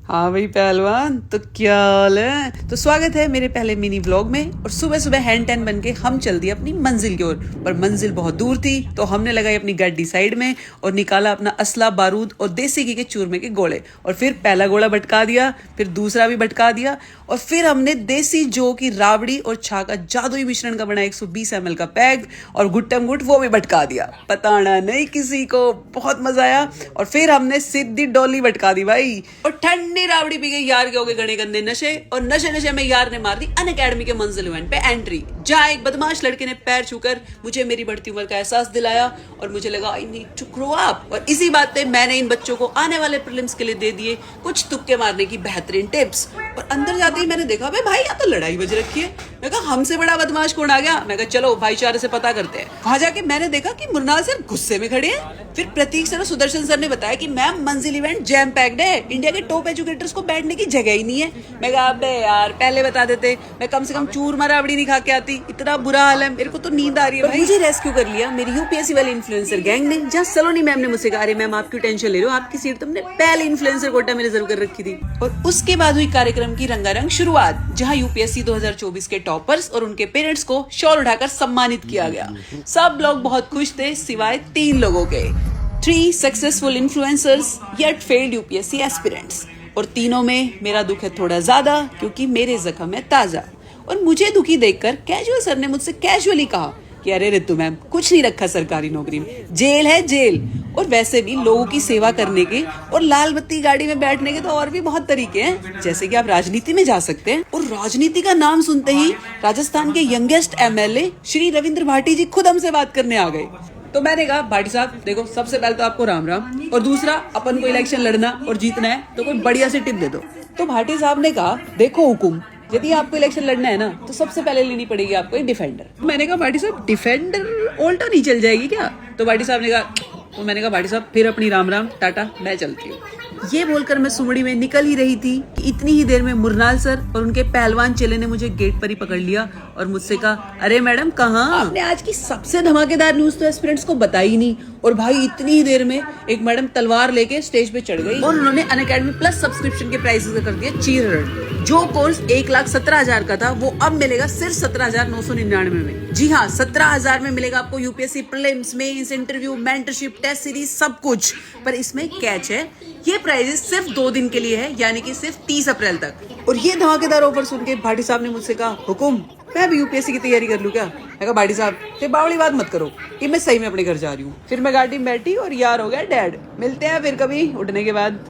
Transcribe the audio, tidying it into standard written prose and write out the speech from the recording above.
हाँ भाई पहलवान, तो क्या हाल है। तो स्वागत है मेरे पहले मिनी व्लॉग में। और सुबह सुबह हैंड टैन बन के हम चल दिए अपनी मंजिल की ओर। पर मंजिल बहुत दूर थी, तो हमने लगाई अपनी गाड़ी साइड में और निकाला अपना असला, बारूद और देसी घी के चूरमे के गोले। और फिर पहला गोला भटका दिया, फिर दूसरा भी भटका दिया, और फिर हमने देसी जो की राबड़ी और छा का जादुई मिश्रण का बना 120 ml का पैग और गुट्टम गुट वो भी भटका दिया। बताना नहीं किसी को, बहुत मजा आया। और फिर हमने सीधी डोली भटका दी भाई, और ठंडी राबड़ी पी गई यार के हो गए घने गंदे नशे। और नशे नशे में यार ने मार दी अनअकैडमी के मंजिल इवेंट पे एंट्री, जहाँ एक बदमाश लड़के ने पैर छूकर मुझे मेरी बढ़ती उम्र का एहसास दिलाया और मुझे लगा I need to grow up. और इसी बात पे मैंने इन बच्चों को आने वाले प्रीलिम्स के लिए दे दिए कुछ तुक्के मारने की बेहतरीन टिप्स। और अंदर जाते ही मैंने देखा भाई यहाँ तो लड़ाई बज रखी है। मैं कहा हमसे बड़ा बदमाश कौन आ गया। मैं कहा चलो भाईचारे से पता करते हैं। वहां जाके मैंने देखा कि मुरनाल सर गुस्से में खड़े हैं। फिर प्रतीक सर और सुदर्शन सर ने बताया कि मैम मंजिल इवेंट जैम पैक्ड है, इंडिया के टॉप एजुकेटर्स को बैठने की जगह ही नहीं है। मैं कहा अबे यार पहले बता देते, मैं कम से कम चूरमा राबड़ी नहीं खा के आती। इतना बुरा हाल है, मेरे को तो नींद आ रही है भाई। मुझे रेस्क्यू कर लिया मेरी यूपीएससी वाली इन्फ्लुएंसर गैंग ने, जहाँ सलोनी मैम ने मुझसे कहा अरे मैम आप क्यों टेंशन ले रहे हो, आपकी सीट तुमने पहले इन्फ्लुएंसर कोटा में रिजर्व कर रखी थी। और उसके बाद हुई कार्यक्रम की रंगारंग शुरुआत, जहाँ यूपीएससी 2024 के टॉपर्स और उनके पेरेंट्स को शॉल उठाकर सम्मानित किया गया। सब लोग बहुत खुश थे सिवाय 3 लोगों के। 3 successful influencers yet failed UPSC aspirants. और तीनों में मेरा दुख है थोड़ा ज्यादा, क्योंकि मेरे जख्म है ताजा। और मुझे दुखी देखकर कैजुअल सर ने मुझसे कैजुअली कहा कि अरे रितु मैम कुछ नहीं रखा सरकारी नौकरी में, जेल है जेल। और वैसे भी लोगों की सेवा करने के और लाल बत्ती गाड़ी में बैठने के तो और भी बहुत तरीके हैं, जैसे कि आप राजनीति में जा सकते हैं। और राजनीति का नाम सुनते ही राजस्थान के यंगेस्ट एमएलए श्री रविंद्र भाटी जी खुद हमसे बात करने आ गए। तो मैंने कहा भाटी साहब देखो, सबसे पहले तो आपको राम राम, और दूसरा अपन को इलेक्शन लड़ना और जीतना है तो कोई बढ़िया सी टिप दे दो। तो भाटी साहब ने कहा देखो हुकुम, यदि आपको इलेक्शन लड़ना है ना तो सबसे पहले लेनी पड़ेगी आपको एक डिफेंडर। मैंने कहा भाटी साहब डिफेंडर ऑल्टो नहीं चल जाएगी क्या। तो भाटी साहब ने कहा, तो मैंने कहा भाटी साहब फिर अपनी राम राम टाटा, मैं चलती हूँ। ये बोलकर मैं सुमड़ी में निकल ही रही थी कि इतनी ही देर में मुरनाल सर और उनके पहलवान चेले ने मुझे गेट पर ही पकड़ लिया और मुझसे कहा अरे मैडम कहाँ। आपने आज की सबसे धमाकेदार न्यूज तो एस्पिरेंट्स को बताई ही नहीं। और भाई इतनी ही देर में एक मैडम तलवार लेके स्टेज पे चढ़ गई और उन्होंने अनअकैडमी प्लस सब्सक्रिप्शन के प्राइसेस कर दिया चीर। जो कोर्स 1,17,000 का था वो अब मिलेगा सिर्फ 17,999 में। जी हाँ, 17,000 में मिलेगा आपको UPSC prelims, mains, interview, mentorship, test series सब कुछ। पर इसमें कैच है, ये प्राइजेस सिर्फ 2 दिन के लिए है, यानी कि सिर्फ 30 अप्रैल तक। और ये धमाकेदार ऑफर सुन के भाटी साहब ने मुझसे कहा हुकुम, मैं भी यूपीएससी की तैयारी कर लूं क्या। मैं कहा भाटी साहब फिर बावड़ी बात मत करो कि मैं सही में अपने घर जा रही हूँ। फिर मैं गाड़ी में बैठी और यार हो गया डैड। मिलते हैं फिर कभी उठने के बाद।